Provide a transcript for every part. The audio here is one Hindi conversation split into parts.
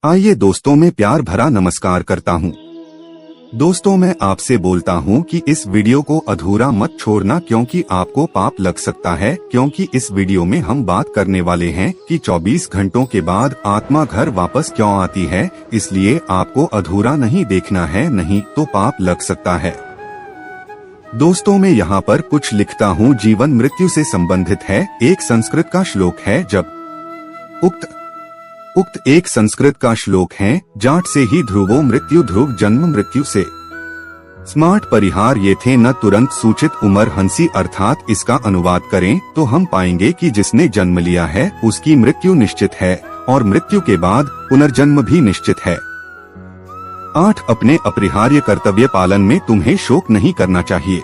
आइए दोस्तों, मैं प्यार भरा नमस्कार करता हूँ। दोस्तों, मैं आपसे बोलता हूँ कि इस वीडियो को अधूरा मत छोड़ना, क्योंकि आपको पाप लग सकता है। क्योंकि इस वीडियो में हम बात करने वाले हैं कि 24 घंटों के बाद आत्मा घर वापस क्यों आती है, इसलिए आपको अधूरा नहीं देखना है, नहीं तो पाप लग सकता है। दोस्तों, मैं यहाँ पर कुछ लिखता हूँ जीवन मृत्यु से संबंधित है। एक संस्कृत का श्लोक है, जब उक्त एक संस्कृत का श्लोक है, जाट से ही ध्रुवो मृत्यु, ध्रुव जन्म मृत्यु से स्मार्ट परिहार ये थे न तुरंत सूचित उमर हंसी। अर्थात इसका अनुवाद करें तो हम पाएंगे कि जिसने जन्म लिया है उसकी मृत्यु निश्चित है और मृत्यु के बाद पुनर्जन्म भी निश्चित है। 8 अपने अपरिहार्य कर्तव्य पालन में तुम्हें शोक नहीं करना चाहिए।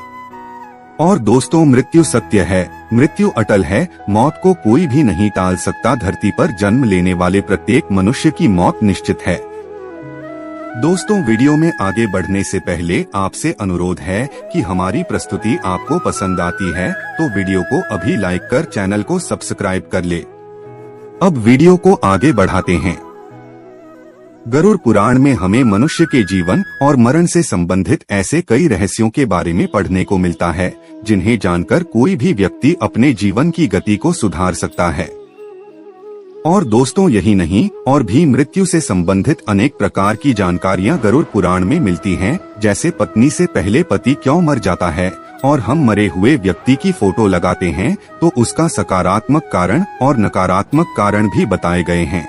और दोस्तों, मृत्यु सत्य है, मृत्यु अटल है, मौत को कोई भी नहीं टाल सकता। धरती पर जन्म लेने वाले प्रत्येक मनुष्य की मौत निश्चित है। दोस्तों, वीडियो में आगे बढ़ने से पहले आपसे अनुरोध है कि हमारी प्रस्तुति आपको पसंद आती है तो वीडियो को अभी लाइक कर चैनल को सब्सक्राइब कर ले। अब वीडियो को आगे बढ़ाते हैं। गरुड़ पुराण में हमें मनुष्य के जीवन और मरण से संबंधित ऐसे कई रहस्यों के बारे में पढ़ने को मिलता है, जिन्हें जानकर कोई भी व्यक्ति अपने जीवन की गति को सुधार सकता है। और दोस्तों, यही नहीं, और भी मृत्यु से संबंधित अनेक प्रकार की जानकारियां गरुड़ पुराण में मिलती हैं, जैसे पत्नी से पहले पति क्यों मर जाता है, और हम मरे हुए व्यक्ति की फोटो लगाते हैं तो उसका सकारात्मक कारण और नकारात्मक कारण भी बताए गए हैं।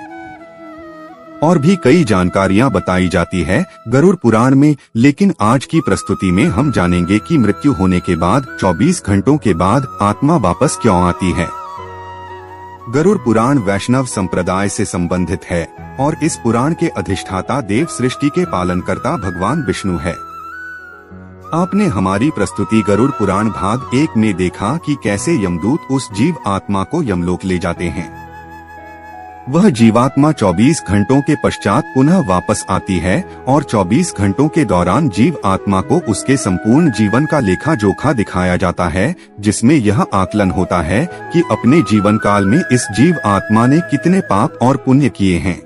और भी कई जानकारियां बताई जाती है गरुड़ पुराण में। लेकिन आज की प्रस्तुति में हम जानेंगे कि मृत्यु होने के बाद 24 घंटों के बाद आत्मा वापस क्यों आती है। गरुड़ पुराण वैष्णव संप्रदाय से संबंधित है और इस पुराण के अधिष्ठाता देव सृष्टि के पालनकर्ता भगवान विष्णु है। आपने हमारी प्रस्तुति गरुड़ पुराण भाग 1 में देखा कि कैसे यमदूत उस जीव आत्मा को यमलोक ले जाते हैं। वह जीवात्मा 24 घंटों के पश्चात पुनः वापस आती है और 24 घंटों के दौरान जीव आत्मा को उसके संपूर्ण जीवन का लेखा जोखा दिखाया जाता है, जिसमें यह आकलन होता है कि अपने जीवन काल में इस जीव आत्मा ने कितने पाप और पुण्य किए हैं।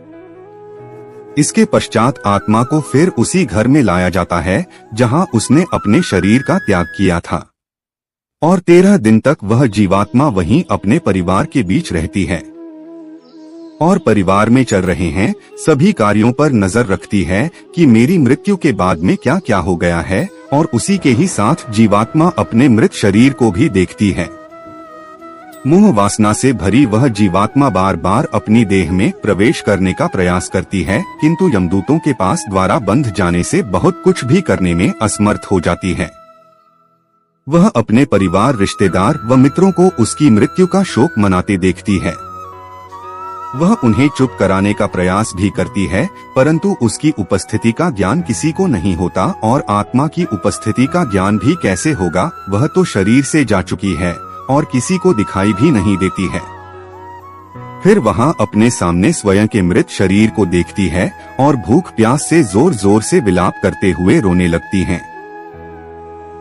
इसके पश्चात आत्मा को फिर उसी घर में लाया जाता है जहां उसने अपने शरीर का त्याग किया था, और 13 दिन तक वह जीवात्मा वहीं अपने परिवार के बीच रहती है और परिवार में चल रहे हैं सभी कार्यों पर नजर रखती है कि मेरी मृत्यु के बाद में क्या क्या हो गया है, और उसी के ही साथ जीवात्मा अपने मृत शरीर को भी देखती है। मोह वासना से भरी वह जीवात्मा बार बार अपनी देह में प्रवेश करने का प्रयास करती है, किंतु यमदूतों के पास द्वारा बंध जाने से बहुत कुछ भी करने में असमर्थ हो जाती है। वह अपने परिवार, रिश्तेदार व मित्रों को उसकी मृत्यु का शोक मनाते देखती है। वह उन्हें चुप कराने का प्रयास भी करती है, परंतु उसकी उपस्थिति का ज्ञान किसी को नहीं होता, और आत्मा की उपस्थिति का ज्ञान भी कैसे होगा, वह तो शरीर से जा चुकी है और किसी को दिखाई भी नहीं देती है। फिर वहां अपने सामने स्वयं के मृत शरीर को देखती है और भूख प्यास से जोर जोर से विलाप करते हुए रोने लगती हैं।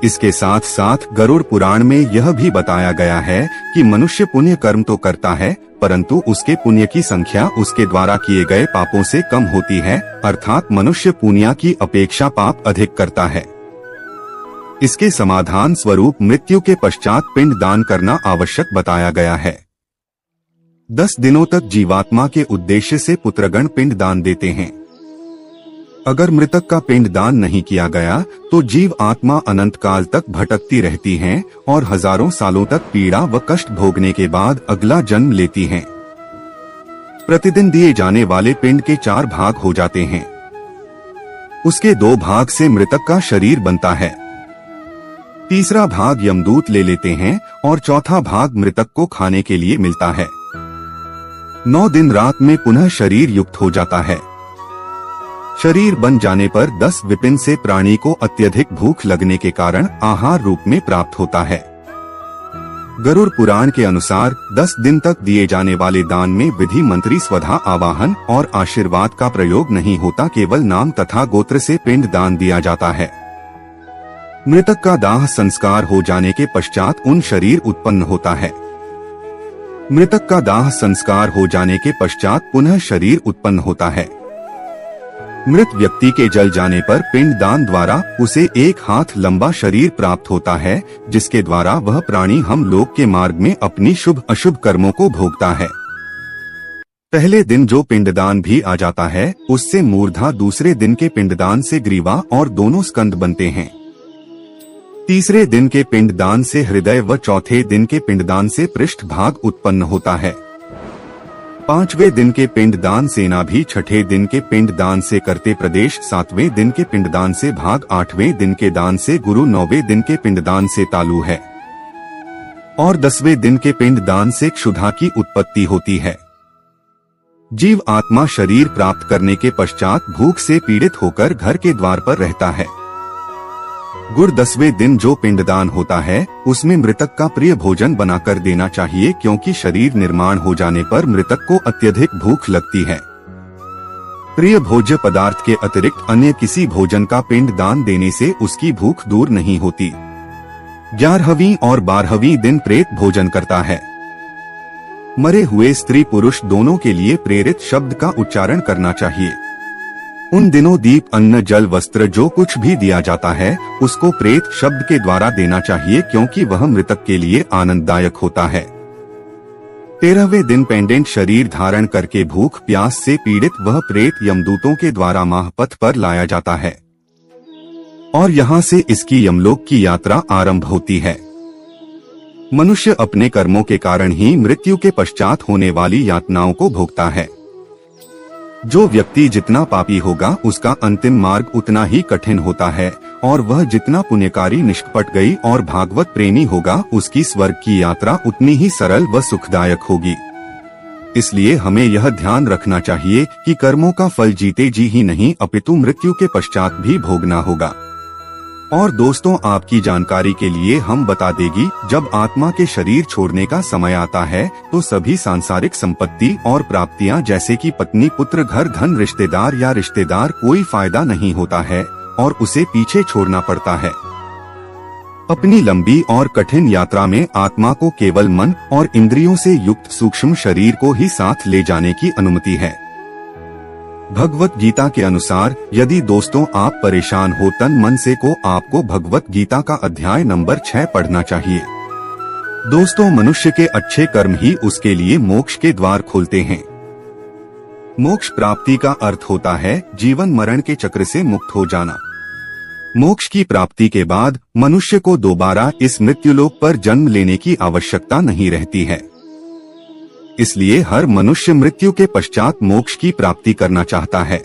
इसके साथ साथ गरुड़ पुराण में यह भी बताया गया है कि मनुष्य पुण्य कर्म तो करता है, परंतु उसके पुण्य की संख्या उसके द्वारा किए गए पापों से कम होती है। अर्थात मनुष्य पुण्य की अपेक्षा पाप अधिक करता है। इसके समाधान स्वरूप मृत्यु के पश्चात पिंड दान करना आवश्यक बताया गया है। 10 दिनों तक जीवात्मा के उद्देश्य से पुत्रगण पिंड दान देते हैं। अगर मृतक का पिंड दान नहीं किया गया तो जीव आत्मा अनंत काल तक भटकती रहती हैं और हजारों सालों तक पीड़ा व कष्ट भोगने के बाद अगला जन्म लेती हैं। प्रतिदिन दिए जाने वाले पिंड के 4 भाग हो जाते हैं। उसके 2 भाग से मृतक का शरीर बनता है, तीसरा भाग यमदूत ले लेते हैं और चौथा भाग मृतक को खाने के लिए मिलता है। 9 दिन रात में पुनः शरीर युक्त हो जाता है। शरीर बन जाने पर 10 विपिन से प्राणी को अत्यधिक भूख लगने के कारण आहार रूप में प्राप्त होता है। गरुड़ पुराण के अनुसार 10 दिन तक दिए जाने वाले दान में विधि मंत्री स्वधा आवाहन और आशीर्वाद का प्रयोग नहीं होता, केवल नाम तथा गोत्र से पिंड दान दिया जाता है। मृतक का दाह संस्कार हो जाने के पश्चात उन शरीर उत्पन्न होता है। मृतक का दाह संस्कार हो जाने के पश्चात पुनः शरीर उत्पन्न होता है। मृत व्यक्ति के जल जाने पर पिंडदान द्वारा उसे 1 हाथ लंबा शरीर प्राप्त होता है, जिसके द्वारा वह प्राणी हम लोक के मार्ग में अपनी शुभ अशुभ कर्मों को भोगता है। पहले दिन जो पिंडदान भी आ जाता है, उससे मूर्धा दूसरे दिन के पिंडदान से ग्रीवा और दोनों स्कंद बनते हैं। तीसरे दिन के पिंडदान से हृदय व चौथे दिन के पिंडदान से पृष्ठ भाग उत्पन्न होता है। 5वें दिन के पिंडदान से नाभि, 6ठे दिन के पिंडदान से करते प्रदेश, 7वें दिन के पिंडदान से भाग, 8वें दिन के दान से गुरु, 9वें दिन के पिंडदान से तालु है और 10वें दिन के पिंडदान से क्षुधा की उत्पत्ति होती है। जीव आत्मा शरीर प्राप्त करने के पश्चात भूख से पीड़ित होकर घर के द्वार पर रहता है। गुरु 10वें दिन जो पिंडदान होता है, उसमें मृतक का प्रिय भोजन बनाकर देना चाहिए, क्योंकि शरीर निर्माण हो जाने पर मृतक को अत्यधिक भूख लगती है। प्रिय भोज्य पदार्थ के अतिरिक्त अन्य किसी भोजन का पिंडदान देने से उसकी भूख दूर नहीं होती। 11वीं और 12वीं दिन प्रेत भोजन करता है। मरे हुए स्त्री पुरुष दोनों के लिए प्रेरित शब्द का उच्चारण करना चाहिए। उन दिनों दीप, अन्न, जल, वस्त्र जो कुछ भी दिया जाता है, उसको प्रेत शब्द के द्वारा देना चाहिए, क्योंकि वह मृतक के लिए आनंददायक होता है। 13वें दिन पेंडेंट शरीर धारण करके भूख प्यास से पीड़ित वह प्रेत यमदूतों के द्वारा महापथ पर लाया जाता है और यहाँ से इसकी यमलोक की यात्रा आरंभ होती है। मनुष्य अपने कर्मों के कारण ही मृत्यु के पश्चात होने वाली यातनाओं को भोगता है। जो व्यक्ति जितना पापी होगा, उसका अंतिम मार्ग उतना ही कठिन होता है, और वह जितना पुण्यकारी निष्कपट गई और भागवत प्रेमी होगा, उसकी स्वर्ग की यात्रा उतनी ही सरल व सुखदायक होगी। इसलिए हमें यह ध्यान रखना चाहिए कि कर्मों का फल जीते जी ही नहीं, अपितु मृत्यु के पश्चात भी भोगना होगा। और दोस्तों, आपकी जानकारी के लिए हम बता देगी, जब आत्मा के शरीर छोड़ने का समय आता है, तो सभी सांसारिक संपत्ति और प्राप्तियां जैसे कि पत्नी, पुत्र, घर, धन, रिश्तेदार या रिश्तेदार कोई फायदा नहीं होता है और उसे पीछे छोड़ना पड़ता है। अपनी लंबी और कठिन यात्रा में आत्मा को केवल मन और इंद्रियों से युक्त सूक्ष्म शरीर को ही साथ ले जाने की अनुमति है। भगवत गीता के अनुसार यदि दोस्तों आप परेशान हो तन मन से, को आपको भगवत गीता का अध्याय नंबर 6 पढ़ना चाहिए। दोस्तों, मनुष्य के अच्छे कर्म ही उसके लिए मोक्ष के द्वार खोलते हैं। मोक्ष प्राप्ति का अर्थ होता है जीवन मरण के चक्र से मुक्त हो जाना। मोक्ष की प्राप्ति के बाद मनुष्य को दोबारा इस मृत्युलोक पर जन्म लेने की आवश्यकता नहीं रहती है। इसलिए हर मनुष्य मृत्यु के पश्चात मोक्ष की प्राप्ति करना चाहता है।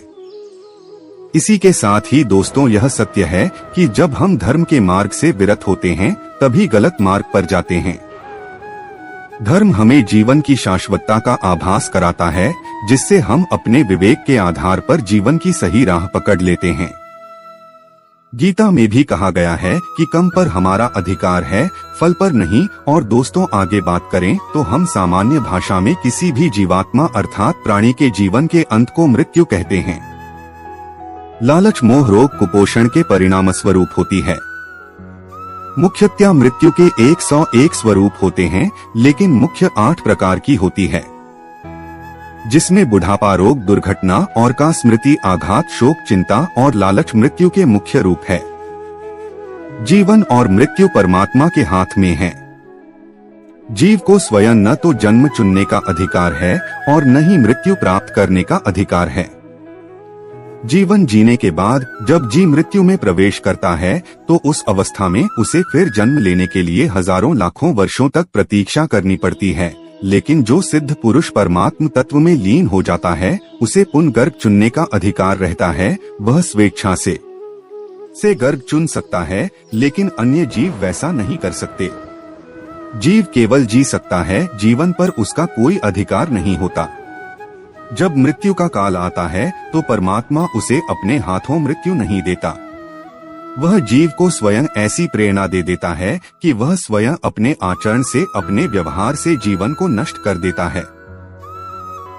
इसी के साथ ही दोस्तों, यह सत्य है कि जब हम धर्म के मार्ग से विरत होते हैं, तभी गलत मार्ग पर जाते हैं। धर्म हमें जीवन की शाश्वतता का आभास कराता है, जिससे हम अपने विवेक के आधार पर जीवन की सही राह पकड़ लेते हैं। गीता में भी कहा गया है कि कर्म पर हमारा अधिकार है, फल पर नहीं। और दोस्तों, आगे बात करें तो हम सामान्य भाषा में किसी भी जीवात्मा अर्थात प्राणी के जीवन के अंत को मृत्यु कहते हैं। लालच, मोह, रोग, कुपोषण के परिणाम स्वरूप होती है। मुख्यतया मृत्यु के 101 स्वरूप होते हैं, लेकिन मुख्य 8 प्रकार की होती है, जिसमें बुढ़ापा, रोग, दुर्घटना और का स्मृति, आघात, शोक, चिंता और लालच मृत्यु के मुख्य रूप है। जीवन और मृत्यु परमात्मा के हाथ में है। जीव को स्वयं न तो जन्म चुनने का अधिकार है और न ही मृत्यु प्राप्त करने का अधिकार है। जीवन जीने के बाद जब जीव मृत्यु में प्रवेश करता है, तो उस अवस्था में उसे फिर जन्म लेने के लिए हजारों लाखों वर्षों तक प्रतीक्षा करनी पड़ती है। लेकिन जो सिद्ध पुरुष परमात्म तत्व में लीन हो जाता है, उसे पुनः गर्भ चुनने का अधिकार रहता है। वह स्वेच्छा से गर्भ चुन सकता है, लेकिन अन्य जीव वैसा नहीं कर सकते। जीव केवल जी सकता है, जीवन पर उसका कोई अधिकार नहीं होता। जब मृत्यु का काल आता है, तो परमात्मा उसे अपने हाथों मृत्यु नहीं देता। वह जीव को स्वयं ऐसी प्रेरणा दे देता है कि वह स्वयं अपने आचरण से, अपने व्यवहार से जीवन को नष्ट कर देता है।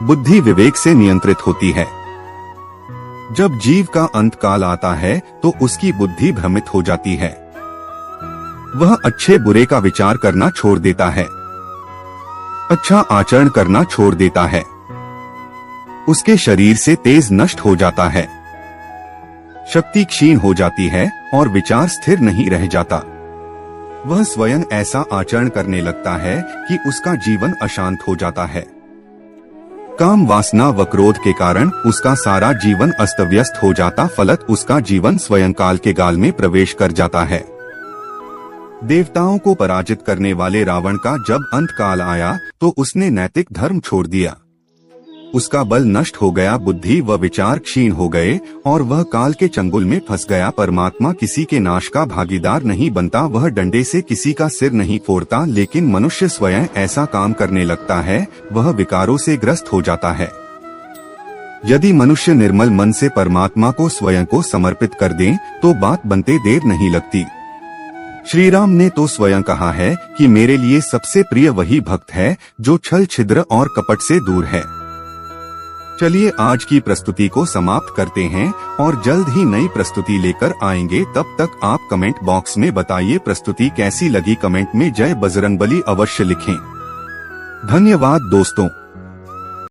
बुद्धि विवेक से नियंत्रित होती है। जब जीव का अंत काल आता है, तो उसकी बुद्धि भ्रमित हो जाती है। वह अच्छे बुरे का विचार करना छोड़ देता है, अच्छा आचरण करना छोड़ देता है। उसके शरीर से तेज नष्ट हो जाता है। शक्ति क्षीण हो जाती है और विचार स्थिर नहीं रह जाता। वह स्वयं ऐसा आचरण करने लगता है कि उसका जीवन अशांत हो जाता है। काम वासना व क्रोध के कारण उसका सारा जीवन अस्त व्यस्त हो जाता, फलत उसका जीवन स्वयं काल के गाल में प्रवेश कर जाता है। देवताओं को पराजित करने वाले रावण का जब अंत काल आया तो उसने नैतिक धर्म छोड़ दिया। उसका बल नष्ट हो गया, बुद्धि व विचार क्षीण हो गए और वह काल के चंगुल में फंस गया। परमात्मा किसी के नाश का भागीदार नहीं बनता, वह डंडे से किसी का सिर नहीं फोड़ता, लेकिन मनुष्य स्वयं ऐसा काम करने लगता है, वह विकारों से ग्रस्त हो जाता है। यदि मनुष्य निर्मल मन से परमात्मा को स्वयं को समर्पित कर दे तो बात बनते देर नहीं लगती। श्री राम ने तो स्वयं कहा है कि मेरे लिए सबसे प्रिय वही भक्त है जो छल छिद्र और कपट से दूर है। चलिए आज की प्रस्तुति को समाप्त करते हैं और जल्द ही नई प्रस्तुति लेकर आएंगे। तब तक आप कमेंट बॉक्स में बताइए प्रस्तुति कैसी लगी। कमेंट में जय बजरंगबली अवश्य लिखें। धन्यवाद दोस्तों।